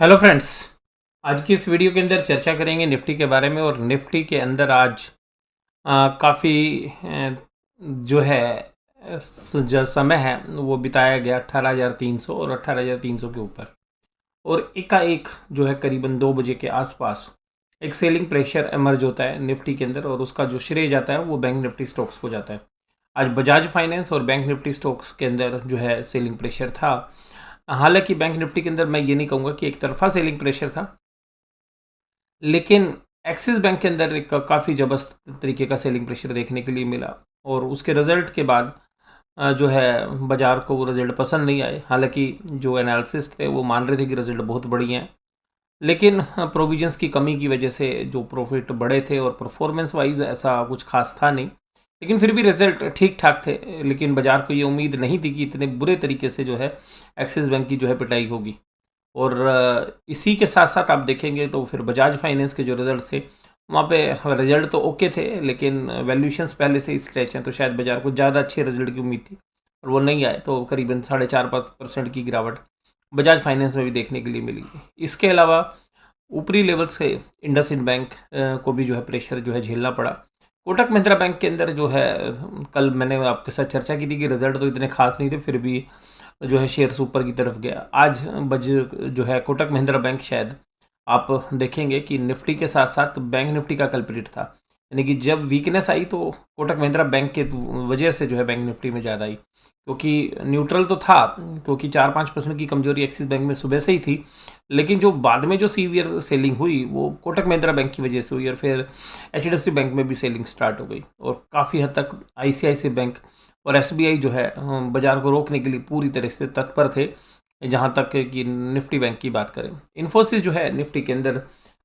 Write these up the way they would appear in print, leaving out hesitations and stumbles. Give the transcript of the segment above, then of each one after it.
Hello friends. आज की इस वीडियो के अंदर चर्चा करेंगे निफ्टी के बारे में। और निफ्टी के अंदर आज काफ़ी जो है जो समय है वो बिताया गया 18,300 और 18,300 के ऊपर। और एकाएक जो है करीबन 2 बजे के आसपास एक सेलिंग प्रेशर एमर्ज होता है निफ्टी के अंदर, और उसका जो श्रेय जाता है वो बैंक निफ्टी स्टॉक्स को जाता है। आज बजाज फाइनेंस और बैंक निफ्टी स्टॉक्स के अंदर जो है सेलिंग प्रेशर था। हालांकि बैंक निफ्टी के अंदर मैं ये नहीं कहूँगा कि एक तरफा सेलिंग प्रेशर था, लेकिन एक्सिस बैंक के अंदर एक काफ़ी ज़बरदस्त तरीके का सेलिंग प्रेशर देखने के लिए मिला। और उसके रिजल्ट के बाद जो है बाजार को वो रिजल्ट पसंद नहीं आए। हालांकि जो एनालिसिस थे वो मान रहे थे कि रिजल्ट बहुत बढ़िया हैं, लेकिन प्रोविजंस की कमी की वजह से जो प्रॉफिट बढ़े थे और परफॉर्मेंस वाइज ऐसा कुछ खास था नहीं। लेकिन फिर भी रिजल्ट ठीक ठाक थे। लेकिन बाजार को ये उम्मीद नहीं थी कि इतने बुरे तरीके से जो है एक्सिस बैंक की जो है पिटाई होगी। और इसी के साथ साथ आप देखेंगे तो फिर बजाज फाइनेंस के जो रिजल्ट थे वहाँ पे रिजल्ट तो ओके थे, लेकिन वैल्यूशंस पहले से ही स्ट्रेच हैं, तो शायद बाजार को ज़्यादा अच्छे रिजल्ट की उम्मीद थी और वो नहीं आए। तो करीबन 4.5-5% की गिरावट बजाज फाइनेंस में भी देखने के लिए मिली है। इसके अलावा ऊपरी लेवल से इंडसइंड बैंक को भी जो है प्रेशर जो है झेलना पड़ा। कोटक महिंद्रा बैंक के अंदर जो है कल मैंने आपके साथ चर्चा की थी कि रिजल्ट तो इतने खास नहीं थे, फिर भी जो है शेयर्स ऊपर की तरफ गया। आज बज जो है कोटक महिंद्रा बैंक शायद आप देखेंगे कि निफ्टी के साथ साथ बैंक निफ्टी का कल्प्रिट था। यानी कि जब वीकनेस आई तो कोटक महिंद्रा बैंक के वजह से जो है बैंक निफ्टी में ज़्यादा आई, क्योंकि न्यूट्रल तो था, क्योंकि 4-5% की कमजोरी एक्सिस बैंक में सुबह से ही थी। लेकिन जो बाद में जो सीवियर सेलिंग हुई वो कोटक महिंद्रा बैंक की वजह से हुई, और फिर एचडीएफसी बैंक में भी सेलिंग स्टार्ट हो गई। और काफ़ी हद तक आईसीआईसीआई बैंक और एसबीआई जो है बाजार को रोकने के लिए पूरी तरह से तत्पर थे। जहाँ तक कि निफ्टी बैंक की बात करें, इन्फोसिस जो है निफ्टी के अंदर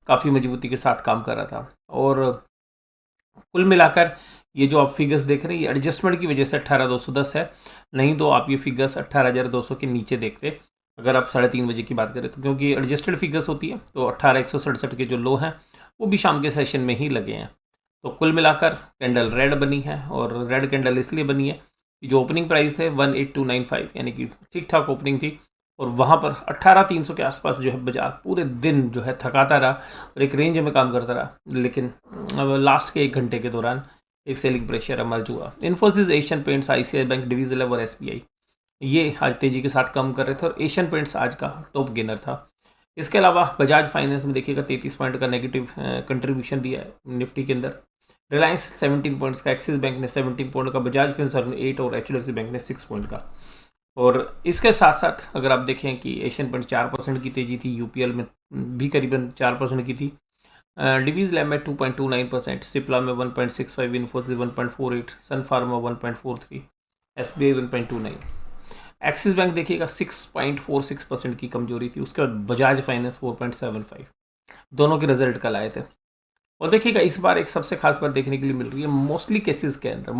काफ़ी मजबूती के साथ काम कर रहा था। और कुल मिलाकर ये जो आप फिगर्स देख रहे हैं ये एडजस्टमेंट की वजह से 18,210 है, नहीं तो आप ये फिगर्स 18,200 के नीचे देखते अगर आप 3:30 बजे की बात करें तो, क्योंकि एडजस्टेड फिगर्स होती है। तो 18,167 के जो लो हैं वो भी शाम के सेशन में ही लगे हैं। तो कुल मिलाकर कैंडल रेड बनी है, और रेड कैंडल इसलिए बनी है कि जो ओपनिंग प्राइस थे 18,295, यानी कि ठीक ठाक ओपनिंग थी। और वहाँ पर 18,300 के आसपास जो है बाजार पूरे दिन जो है थकाता रहा और एक रेंज में काम करता रहा। लेकिन अब लास्ट के 1 घंटे के दौरान एक सेलिंग प्रेशर एमर्ज हुआ। Infosys, Asian paints, ICI bank, division और एसबीआई ये आज तेजी के साथ कम कर रहे थे, और एशियन पेंट्स आज का टॉप गेनर था। इसके अलावा बजाज फाइनेंस में देखिएगा 33 पॉइंट का नेगेटिव कंट्रीब्यूशन दिया है निफ्टी के अंदर। रिलायंस 17 पॉइंट्स का, एक्सिस बैंक ने 17 पॉइंट का, बजाज फिनसर्व ने 8 और एचडीएफसी बैंक ने 6 पॉइंट का। और इसके साथ साथ अगर आप देखें कि एशियन पेंट 4% की तेजी थी, यूपीएल में भी करीबन 4% की थी, डिवीज लैब में 2.29%, सिप्ला में 1.65, इन्फोसिस 1.48, सन फार्मा 1.43, एसबीआई 1.29। एक्सिस बैंक देखिएगा 6.46% की कमजोरी थी। उसके बाद बजाज फाइनेंस 4.75। दोनों के रिजल्ट कल आए थे। और देखिएगा इस बार एक सबसे खास बात देखने के लिए मिल रही है मोस्टली केसेस के अंदर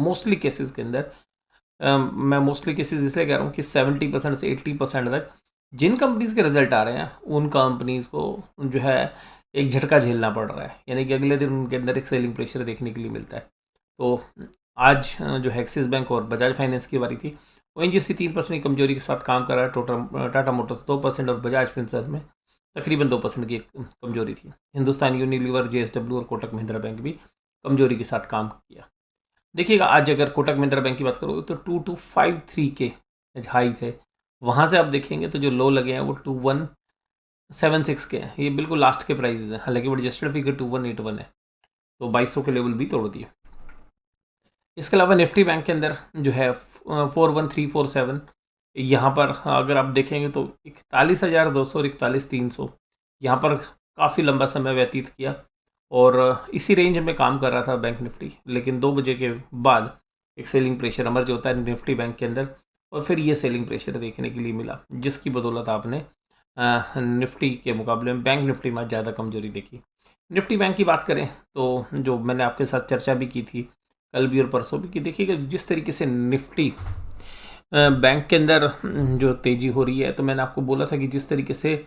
मैं मोस्टली केसेस इसलिए कह रहा हूँ कि 70% से 80% तक जिन कंपनीज के रिजल्ट आ रहे हैं उन कंपनीज को जो है एक झटका झेलना पड़ रहा है, यानी कि अगले दिन उनके अंदर एक सेलिंग प्रेशर देखने के लिए मिलता है। तो आज जो है एक्सिस बैंक और बजाज फाइनेंस की बारी थी। ओएनजीसी 3% की कमजोरी के साथ काम कर रहा है। टोटल टाटा मोटर्स 2% और बजाज फिनसर्व में तकरीबन 2% की कमजोरी थी। हिंदुस्तान यूनिलीवर, जेएसडब्ल्यू और कोटक महिंद्रा बैंक भी कमजोरी के साथ काम किया। देखिएगा आज अगर कोटक महिंद्रा बैंक की बात करोगे तो 2253 के हाई थे, वहाँ से आप देखेंगे तो जो लो लगे हैं वो 2176 के हैं। ये बिल्कुल लास्ट के प्राइस हैं, हालांकि वो एडजस्टेड फिगर 2181 है, तो 2200 के लेवल भी तोड़ दिए। इसके अलावा निफ्टी बैंक के अंदर जो है 41347, यहाँ पर अगर आप देखेंगे तो 41,200 और 41,300 यहाँ पर काफ़ी लंबा समय व्यतीत किया, और इसी रेंज में काम कर रहा था बैंक निफ्टी। लेकिन 2 बजे के बाद एक सेलिंग प्रेशर एमर्ज होता है निफ्टी बैंक के अंदर, और फिर ये सेलिंग प्रेशर देखने के लिए मिला, जिसकी बदौलत आपने निफ्टी के मुकाबले में बैंक निफ्टी में ज़्यादा कमजोरी देखी। निफ्टी बैंक की बात करें तो जो मैंने आपके साथ चर्चा भी की थी कल भी और परसों भी, कि देखिएगा जिस तरीके से निफ्टी बैंक के अंदर जो तेज़ी हो रही है, तो मैंने आपको बोला था कि जिस तरीके से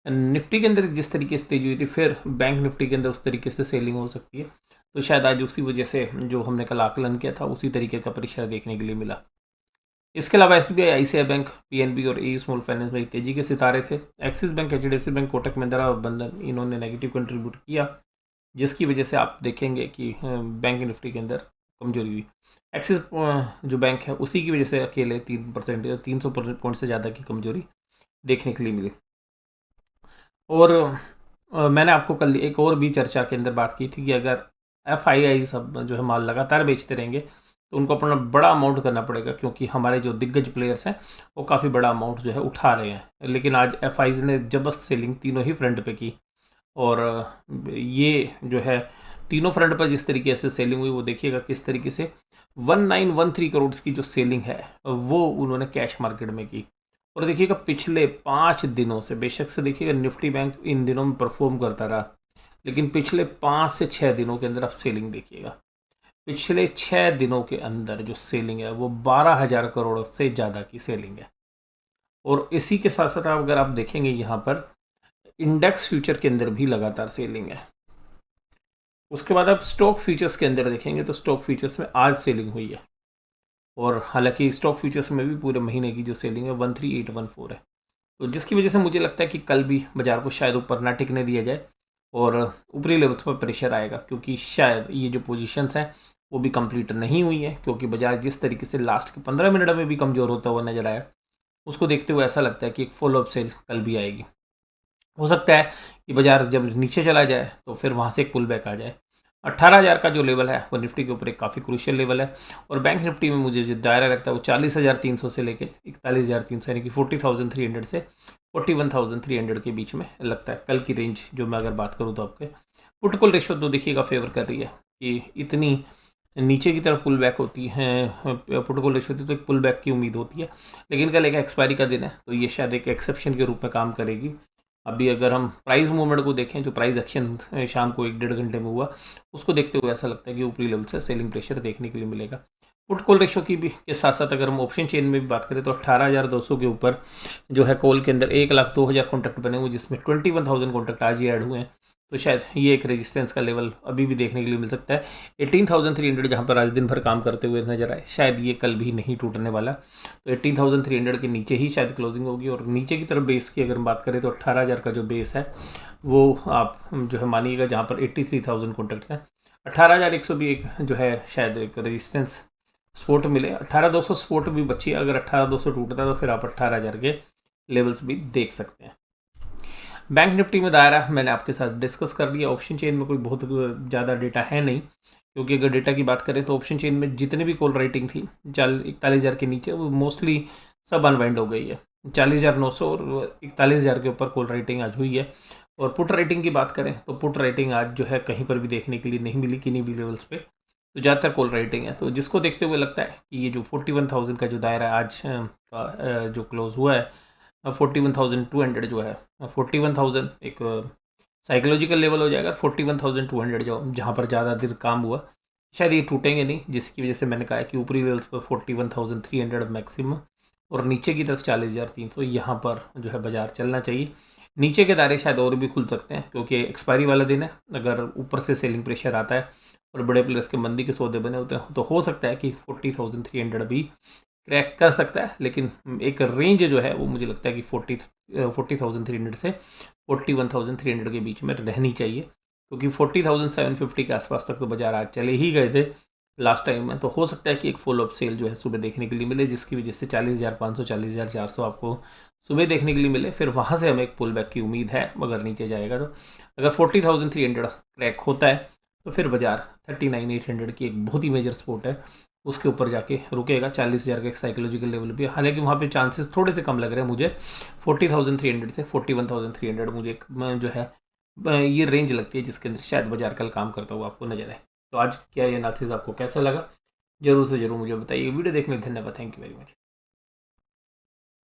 निफ्टी के अंदर जिस तरीके से तेजी हुई थी, फिर बैंक निफ्टी के अंदर उस तरीके से सेलिंग हो सकती है। तो शायद आज उसी वजह से जो हमने कल आकलन किया था उसी तरीके का प्रेशर देखने के लिए मिला। इसके अलावा एसबीआई, आईसीआई बैंक, पीएनबी और ए स्मॉल फाइनेंस बैंक तेजी के सितारे थे। Axis bank, HDFC bank, Kotak Mahindra और बंधन इन्होंने नेगेटिव कंट्रीब्यूट किया, जिसकी वजह से आप देखेंगे कि बैंक निफ्टी के अंदर कमजोरी हुई। एक्सिस जो बैंक है उसी की वजह से अकेले 3% या 300 पॉइंट से ज़्यादा की कमजोरी देखने के लिए मिली। और मैंने आपको कल एक और भी चर्चा के अंदर बात की थी कि अगर एफआईआई सब जो है माल लगातार बेचते रहेंगे तो उनको अपना बड़ा अमाउंट करना पड़ेगा, क्योंकि हमारे जो दिग्गज प्लेयर्स हैं वो काफ़ी बड़ा अमाउंट जो है उठा रहे हैं। लेकिन आज एफआईज ने जबरदस्त सेलिंग तीनों ही फ्रंट पे की, और ये जो है तीनों फ्रंट पर जिस तरीके से सेलिंग हुई वो देखिएगा किस तरीके से 1913 करोड़ की जो सेलिंग है वो उन्होंने कैश मार्केट में की। और देखिएगा पिछले 5 दिनों से, बेशक से देखिएगा निफ्टी बैंक इन दिनों में परफॉर्म करता रहा, लेकिन पिछले 5 से 6 दिनों के अंदर आप सेलिंग देखिएगा। पिछले 6 दिनों के अंदर जो सेलिंग है वो 12,000 करोड़ से ज़्यादा की सेलिंग है। और इसी के साथ साथ अगर आप देखेंगे यहाँ पर इंडेक्स फ्यूचर के अंदर भी लगातार सेलिंग है। उसके बाद आप स्टॉक फ्यूचर्स के अंदर देखेंगे तो स्टॉक फ्यूचर्स में आज सेलिंग हुई है, और हालांकि स्टॉक फ्यूचर्स में भी पूरे महीने की जो सेलिंग है 13,814 है। तो जिसकी वजह से मुझे लगता है कि कल भी बाजार को शायद ऊपर ना टिकने दिया जाए और ऊपरी लेवल्स पर प्रेशर आएगा, क्योंकि शायद ये जो पोजीशंस हैं वो भी कंप्लीट नहीं हुई है, क्योंकि बाजार जिस तरीके से लास्ट के 15 मिनट में भी कमज़ोर होता हुआ नजर आया, उसको देखते हुए ऐसा लगता है कि एक फॉलो अप सेल कल भी आएगी। हो सकता है कि बाजार जब नीचे चला जाए तो फिर वहाँ से एक पुल बैक आ जाए। 18,000 का जो लेवल है वो निफ्टी के ऊपर एक काफ़ी क्रूशियल लेवल है, और बैंक निफ्टी में मुझे जो दायरा लगता है वो 40,300 से लेके 41,300 यानी कि 40,300 से 41,300 के बीच में लगता है कल की रेंज। जो मैं अगर बात करूँ तो आपके पुट कॉल रेशो तो देखिएगा फेवर कर रही है कि इतनी नीचे की तरफ पुल बैक होती है, पुट कॉल रेशो होती है तो एक पुल बैक की उम्मीद होती है, लेकिन कल एक एक्सपायरी का दिन है तो ये शायद एक एक्सेप्शन के रूप में काम करेगी। अभी अगर हम प्राइस मूवमेंट को देखें, जो प्राइस एक्शन शाम को 1-1.5 घंटे में हुआ, उसको देखते हुए ऐसा लगता है कि ऊपरी लेवल से सेलिंग प्रेशर देखने के लिए मिलेगा। पुट कॉल रेशो की भी के साथ साथ अगर हम ऑप्शन चेन में भी बात करें तो 18,200 के ऊपर जो है कॉल के अंदर 1,02,000 कॉन्टैक्ट बने हुए, जिसमें 21,000 कॉन्टैक्ट आज ही ऐड हुए हैं। तो शायद ये एक रेजिस्टेंस का लेवल अभी भी देखने के लिए मिल सकता है। 18,300 जहाँ पर आज दिन भर काम करते हुए नजर आए, शायद ये कल भी नहीं टूटने वाला। तो 18,300 के नीचे ही शायद क्लोजिंग होगी, और नीचे की तरफ बेस की अगर हम बात करें तो 18,000 का जो बेस है वो आप जो है मानिएगा, जहाँ पर 83,000 कॉन्टैक्ट्स हैं। 18,100 भी एक जो है शायद एक रेजिस्टेंस सपोर्ट मिले। 18,200 सपोर्ट भी बची है, अगर 18,200 टूटता है तो फिर आप 18,000 के लेवल्स भी देख सकते हैं। बैंक निफ्टी में दायरा मैंने आपके साथ डिस्कस कर लिया। ऑप्शन चेन में कोई बहुत ज़्यादा डेटा है नहीं, क्योंकि अगर डेटा की बात करें तो ऑप्शन चेन में जितनी भी कॉल राइटिंग थी 41,000 के नीचे वो मोस्टली सब अनवाइंड हो गई है। 40,900 और 41,000 के ऊपर कॉल राइटिंग आज हुई है। और पुट राइटिंग की बात करें तो पुट राइटिंग आज जो है कहीं पर भी देखने के लिए नहीं मिली, किन्हीं भी लेवल्स पे, तो ज़्यादातर कॉल राइटिंग है। तो जिसको देखते हुए लगता है कि ये जो 41,000 का जो दायरा आज का जो क्लोज हुआ है, 41,200 जो है, 41,000 एक साइकोलॉजिकल लेवल हो जाएगा। 41,200 जो जहाँ पर ज़्यादा देर काम हुआ, शायद ये टूटेंगे नहीं, जिसकी वजह से मैंने कहा है कि ऊपरी लेवल्स पर 41,300 मैक्सिमम, और नीचे की तरफ 40,300 यहाँ पर जो है बाजार चलना चाहिए। नीचे के दायरे शायद और भी खुल सकते हैं, क्योंकि एक्सपायरी वाला दिन है। अगर ऊपर से सेलिंग प्रेशर आता है और बड़े प्लेयर्स के मंदी के सौदे बने होते हैं तो हो सकता है कि 40,300 भी क्रैक कर सकता है। लेकिन एक रेंज जो है वो मुझे लगता है कि 40,300 से 41,300 के बीच में रहनी चाहिए, क्योंकि 40,750 के आसपास तक तो बाजार आज चले ही गए थे लास्ट टाइम में। तो हो सकता है कि एक फॉलो अप सेल जो है सुबह देखने के लिए मिले, जिसकी वजह से 40,500 40,400 आपको सुबह देखने के लिए मिले। फिर वहाँ से हमें एक पुल बैक की उम्मीद है, अगर नीचे जाएगा तो। अगर 40,300 क्रैक होता है तो फिर बाजार 39,800 की एक बहुत ही मेजर सपोर्ट है, उसके ऊपर जाके रुकेगा। 40,000 का एक साइकोलॉजिकल लेवल भी, हालांकि वहाँ पे चांसेस थोड़े से कम लग रहे हैं मुझे। 40,300 से 41,300 मुझे एक जो है ये रेंज लगती है जिसके अंदर शायद बाजार कल काम करता हुआ आपको नजर आए। तो आज क्या ये एनालिसिस आपको कैसा लगा, जरूर से जरूर मुझे बताइए। वीडियो देखने के लिए धन्यवाद। Thank you very much.